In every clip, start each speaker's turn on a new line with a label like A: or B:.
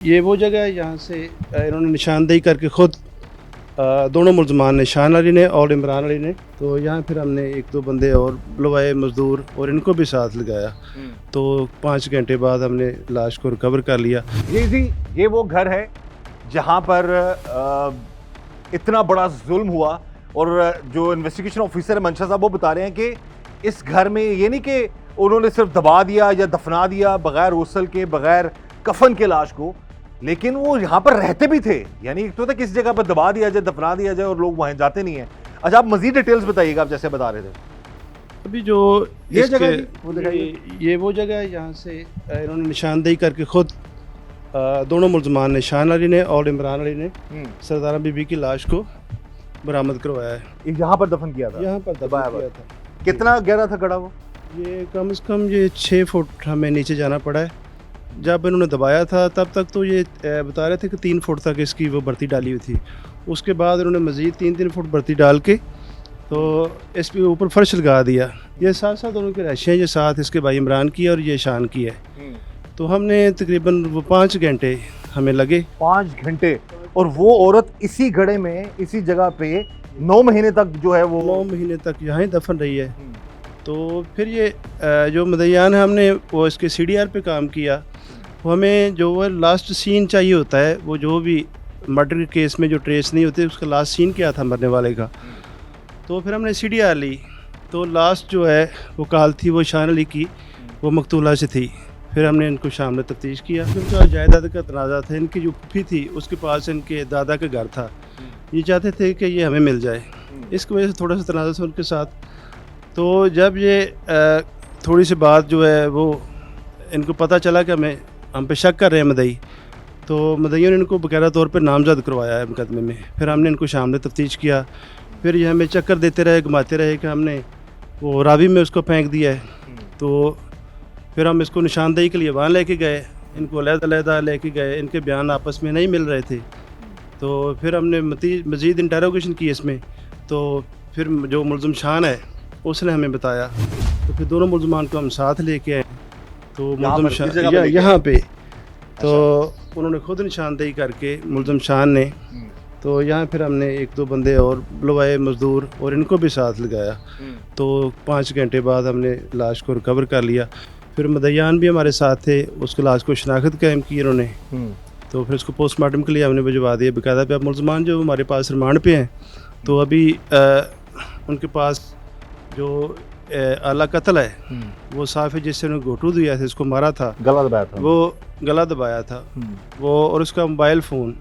A: ये वो जगह है जहाँ से इन्होंने निशानदेही करके ख़ुद दोनों मुलजमान ने, शान अली ने और इमरान अली ने, तो यहाँ फिर हमने एक दो बंदे और बुलवाए मज़दूर और इनको भी साथ लगाया। तो 5 घंटे बाद हमने लाश को रिकवर कर लिया।
B: ये वो घर है जहाँ पर इतना बड़ा जुल्म हुआ और जो इन्वेस्टिगेशन ऑफिसर है मंशा साहब वो बता रहे हैं कि इस घर में ये नहीं कि उन्होंने सिर्फ दबा दिया या दफना दिया बगैर गुस्ल के, बगैर कफन के लाश को, लेकिन वो यहाँ पर रहते भी थे। यानी एक तो था किसी जगह पर दबा दिया जाए, दफना दिया जाए और लोग वहां जाते नहीं है। अच्छा, आप मजीद डिटेल्स बताइएगा, आप जैसे बता रहे थे।
A: अभी जो
B: ये जगह
A: ये वो जगह है जहाँ से इन्होंने निशानदेही करके ख़ुद दोनों मुलजमान ने, शान अली ने और इमरान अली ने, सरदारा बीबी की लाश को बरामद करवाया है।
B: यहाँ पर दफन किया था,
A: यहाँ पर दबाया किया था।
B: कितना गहरा था गड़ा वो?
A: ये कम से कम ये 6 फुट हमें नीचे जाना पड़ा है। जब इन्होंने दबाया था तब तक तो ये बता रहे थे कि 3 फुट तक इसकी वो भर्ती डाली हुई थी। उसके बाद इन्होंने मज़ीद 3-3 फुट भर्ती डाल के तो इस पे ऊपर फर्श लगा दिया। ये साथ साथ दोनों की रहायशें, ये साथ इसके भाई इमरान की है और ये शान की है। तो हमने तकरीबन वो 5 घंटे हमें लगे।
B: 5 घंटे? और वो औरत इसी गड्ढे में, इसी जगह पे 9 महीने तक जो है वो
A: 9 महीने तक यहाँ ही दफन रही है। तो फिर ये जो मदयान है, हमने वो इसके CDR पे काम किया। वो हमें जो वो लास्ट सीन चाहिए होता है, वो जो भी मर्डर के केस में जो ट्रेस नहीं होते, उसका लास्ट सीन क्या था मरने वाले का। तो फिर हमने CDR ली। तो लास्ट जो है वो कॉल थी वो शान अली की, वो मकतूला से थी। फिर हमने इनको शाम में तफ्तीश किया। उनका जायदाद का तनाज़ा था। इनकी जो फूफी थी उसके पास इनके दादा का घर था। ये चाहते थे कि ये हमें मिल जाए, इसकी वजह से थोड़ा सा तनाज़ा था उनके साथ। तो जब ये थोड़ी सी बात जो है वो इनको पता चला कि हम पे शक कर रहे हैं मदई, तो मदइयों ने इनको बाकायदा तौर पे नामजद करवाया है मुकदमे में। फिर हमने इनको शाम में तफ्तीश किया। फिर ये हमें चक्कर देते रहे, घुमाते रहे कि हमने वो रावी में उसको फेंक दिया है। तो फिर हम इसको निशानदेही के लिए वहाँ लेके गए, इनको अलग-अलग लेके गए। इनके बयान आपस में नहीं मिल रहे थे। तो फिर हमने मज़ीद इंटरोगेशन की इसमें। तो फिर जो मुलज़िम शान है उसने हमें बताया। तो फिर दोनों मुलजमान को हम साथ लेके आए। तो मुलज़िम शान यहाँ पे तो उन्होंने खुद निशानदेही करके मुलज़िम शान ने, तो यहाँ फिर हमने एक दो बंदे और बुलवाए मज़दूर और इनको भी साथ लगाया। तो 5 घंटे बाद हमने लाश को रिकवर कर लिया। फिर मदयान भी हमारे साथ थे, उसके लाश को शनाख्त कायम की इन्होंने। तो फिर उसको पोस्टमार्टम के लिए हमने भिजवा दिया बाकायदा पे। अब मुलजमान जो हमारे पास रिमांड पे हैं, तो अभी उनके पास जो आला कत्ल है वो साफ है, जिससे उन्हें घोटू दिया था, इसको मारा था,
B: गला दबाया था,
A: वो गला दबाया था वो, और उसका मोबाइल फ़ोन।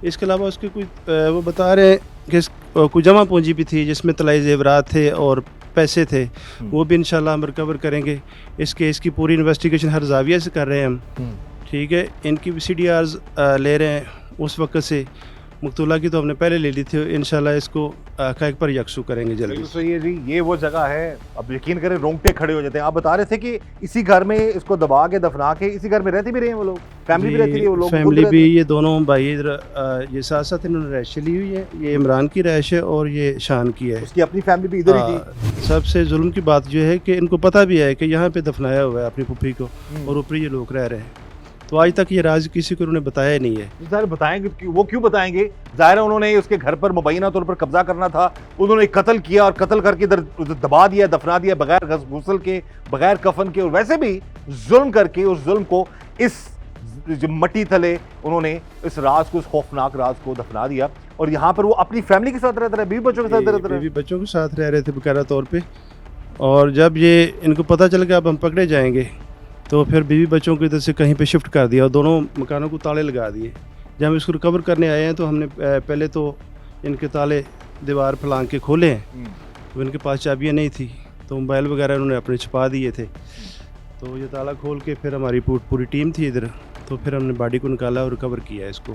A: इसके अलावा उसके कुछ वो बता रहे हैं कि कुछ जमा पूंजी भी थी जिसमें तलाई जेवरात थे और पैसे थे। वो भी इंशाल्लाह हम रिकवर करेंगे। इस केस की पूरी इन्वेस्टिगेशन हर जाविया से कर रहे हैं हम। ठीक है, इनकी भी CDRs ले रहे हैं उस वक्त से। मकतूला की तो हमने पहले ले ली थी। इंशाल्लाह इसको हक़ाइक़ पर यकसू करेंगे जल्दी।
B: तो ये वो जगह है, अब यकीन करें रोंगटे खड़े हो जाते हैं। आप बता रहे थे कि इसी घर में इसको दबा के दफना के इसी घर में रहते भी रहे हैं वो लोग, फैमिली भी रहती है वो लोग,
A: फैमिली भी। ये दोनों भाई ये साथ साथ इन्होंने रहायश ली हुई है। ये इमरान की रहायश है और ये शान की है।
B: उसकी अपनी फैमिली भी इधर ही थी।
A: सबसे जुल्म की बात जो है कि इनको पता भी है कि यहाँ पे दफनाया हुआ है अपनी फूफी को, और ऊपर ये लोग रह रहे हैं। तो आज तक ये राज किसी को उन्होंने बताया ही नहीं है।
B: ज़ाहिर बताएंगे, वो क्यों बताएंगे? ज़ाहिर है उन्होंने उसके घर पर मुबैना तौर पर कब्जा करना था। उन्होंने कत्ल किया और कत्ल करके इधर दबा दिया, दफना दिया बगैर गुस्ल के, बगैर कफन के, और वैसे भी जुल्म करके उस जुल्म को इस मट्टी तले उन्होंने इस राज को, इस खौफनाक राज को दफना दिया। और यहाँ पर वो अपनी फैमिली के साथ रहते रहे, बीवी बच्चों के साथ रहते रहे,
A: बीवी बच्चों के साथ रह रहे थे बाकायदा तौर पर। और जब ये इनको पता चल गया अब हम पकड़े जाएंगे, तो फिर बीवी बच्चों को इधर से कहीं पे शिफ्ट कर दिया और दोनों मकानों को ताले लगा दिए। जब हम इसको रिकवर करने आए हैं तो हमने पहले तो इनके ताले दीवार फलांग के खोले हैं। तो इनके पास चाबियाँ नहीं थी, तो मोबाइल वगैरह उन्होंने अपने छुपा दिए थे। तो ये ताला खोल के फिर हमारी पूरी टीम थी इधर, तो फिर हमने बॉडी को निकाला और रिकवर किया इसको।